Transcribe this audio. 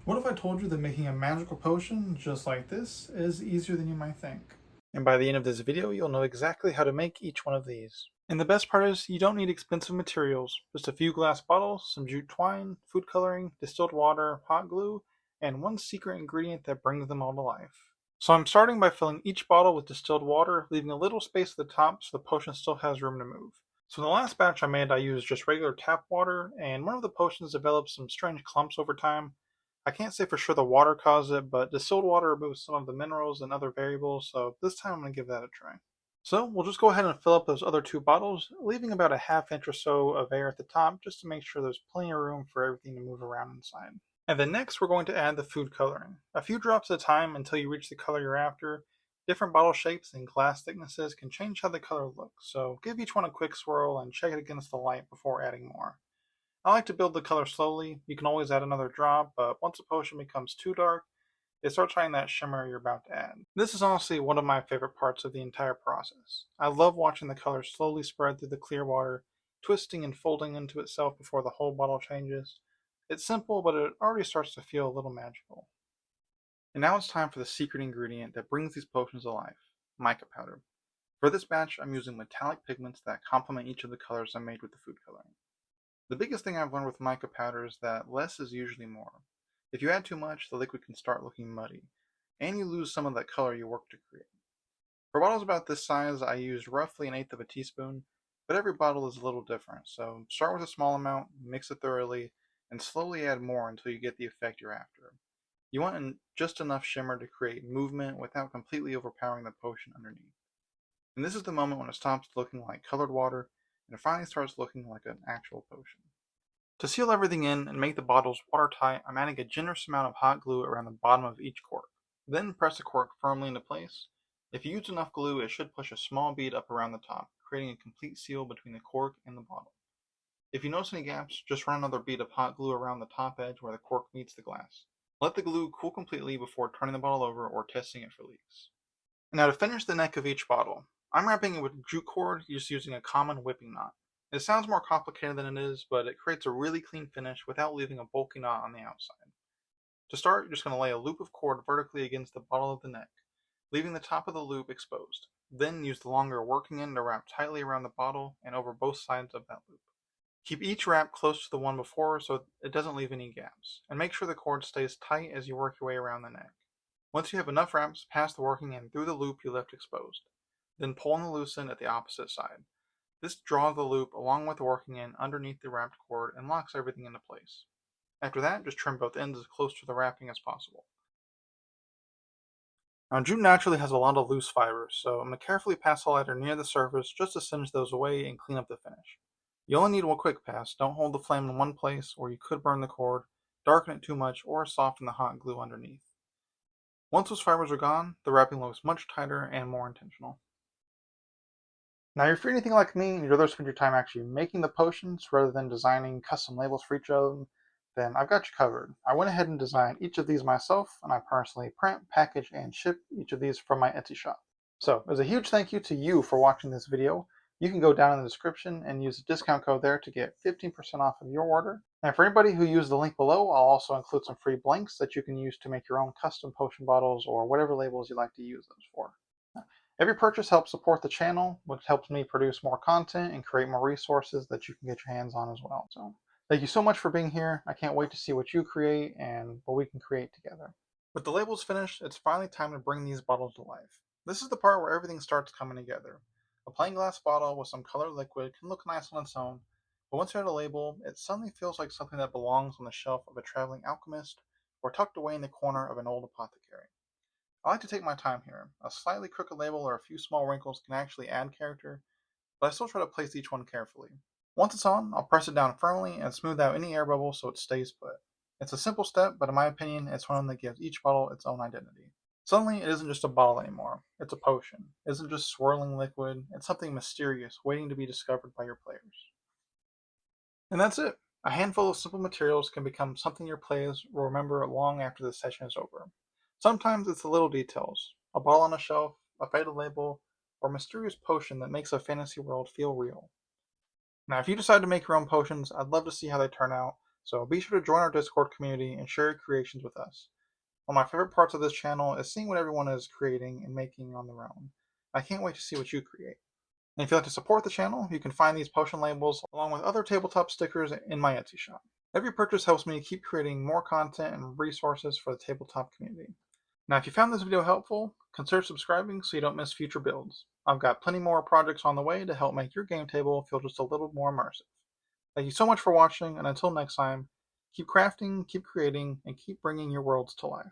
What if I told you that making a magical potion just like this is easier than you might think? And by the end of this video, you'll know exactly how to make each one of these. And the best part is, you don't need expensive materials, just a few glass bottles, some jute twine, food coloring, distilled water, hot glue, and one secret ingredient that brings them all to life. So I'm starting by filling each bottle with distilled water, leaving a little space at the top so the potion still has room to move. So in the last batch I made, I used just regular tap water, and one of the potions developed some strange clumps over time. I can't say for sure the water caused it, but distilled water removes some of the minerals and other variables, so this time I'm going to give that a try. So we'll just go ahead and fill up those other two bottles, leaving about a half inch or so of air at the top just to make sure there's plenty of room for everything to move around inside. And then next we're going to add the food coloring. A few drops at a time until you reach the color you're after. Different bottle shapes and glass thicknesses can change how the color looks, so give each one a quick swirl and check it against the light before adding more. I like to build the color slowly. You can always add another drop, but once a potion becomes too dark, it starts showing that shimmer you're about to add. This is honestly one of my favorite parts of the entire process. I love watching the color slowly spread through the clear water, twisting and folding into itself before the whole bottle changes. It's simple, but it already starts to feel a little magical. And now it's time for the secret ingredient that brings these potions to life, mica powder. For this batch, I'm using metallic pigments that complement each of the colors I made with the food coloring. The biggest thing I've learned with mica powder is that less is usually more. If you add too much, the liquid can start looking muddy, and you lose some of that color you worked to create. For bottles about this size, I used roughly 1/8 of a teaspoon, but every bottle is a little different, so start with a small amount, mix it thoroughly, and slowly add more until you get the effect you're after. You want just enough shimmer to create movement without completely overpowering the potion underneath. And this is the moment when it stops looking like colored water and it finally starts looking like an actual potion. To seal everything in and make the bottles watertight, I'm adding a generous amount of hot glue around the bottom of each cork. Then press the cork firmly into place. If you use enough glue, it should push a small bead up around the top, creating a complete seal between the cork and the bottle. If you notice any gaps, just run another bead of hot glue around the top edge where the cork meets the glass. Let the glue cool completely before turning the bottle over or testing it for leaks. Now to finish the neck of each bottle, I'm wrapping it with jute cord just using a common whipping knot. It sounds more complicated than it is, but it creates a really clean finish without leaving a bulky knot on the outside. To start, you're just going to lay a loop of cord vertically against the bottle of the neck, leaving the top of the loop exposed. Then use the longer working end to wrap tightly around the bottle and over both sides of that loop. Keep each wrap close to the one before so it doesn't leave any gaps, and make sure the cord stays tight as you work your way around the neck. Once you have enough wraps, pass the working end through the loop you left exposed. Then pull on the loose end at the opposite side. This draws the loop along with the working end underneath the wrapped cord and locks everything into place. After that, just trim both ends as close to the wrapping as possible. Now, jute naturally has a lot of loose fibers, so I'm going to carefully pass the lighter near the surface just to singe those away and clean up the finish. You only need one quick pass. Don't hold the flame in one place or you could burn the cord, darken it too much, or soften the hot glue underneath. Once those fibers are gone, the wrapping looks much tighter and more intentional. Now, if you're anything like me and you'd rather spend your time actually making the potions rather than designing custom labels for each of them, then I've got you covered. I went ahead and designed each of these myself, and I personally print, package, and ship each of these from my Etsy shop. So, as a huge thank you to you for watching this video. You can go down in the description and use the discount code there to get 15% off of your order. And for anybody who used the link below, I'll also include some free blanks that you can use to make your own custom potion bottles or whatever labels you like to use those for. Every purchase helps support the channel, which helps me produce more content and create more resources that you can get your hands on as well. So thank you so much for being here. I can't wait to see what you create and what we can create together. With the labels finished, it's finally time to bring these bottles to life. This is the part where everything starts coming together. A plain glass bottle with some colored liquid can look nice on its own, but once you add a label, it suddenly feels like something that belongs on the shelf of a traveling alchemist or tucked away in the corner of an old apothecary. I like to take my time here. A slightly crooked label or a few small wrinkles can actually add character, but I still try to place each one carefully. Once it's on, I'll press it down firmly and smooth out any air bubbles so it stays put. It's a simple step, but in my opinion, it's one that gives each bottle its own identity. Suddenly, it isn't just a bottle anymore. It's a potion. It isn't just swirling liquid. It's something mysterious waiting to be discovered by your players. And that's it. A handful of simple materials can become something your players will remember long after the session is over. Sometimes it's the little details, a bottle on a shelf, a faded label, or a mysterious potion that makes a fantasy world feel real. Now, if you decide to make your own potions, I'd love to see how they turn out, So be sure to join our Discord community and share your creations with us. One of my favorite parts of this channel is seeing what everyone is creating and making on their own. I can't wait to see what you create. And if you'd like to support the channel, you can find these potion labels along with other tabletop stickers in my Etsy shop. Every purchase helps me keep creating more content and resources for the tabletop community. Now, if you found this video helpful, consider subscribing so you don't miss future builds. I've got plenty more projects on the way to help make your game table feel just a little more immersive. Thank you so much for watching, and until next time, keep crafting, keep creating, and keep bringing your worlds to life.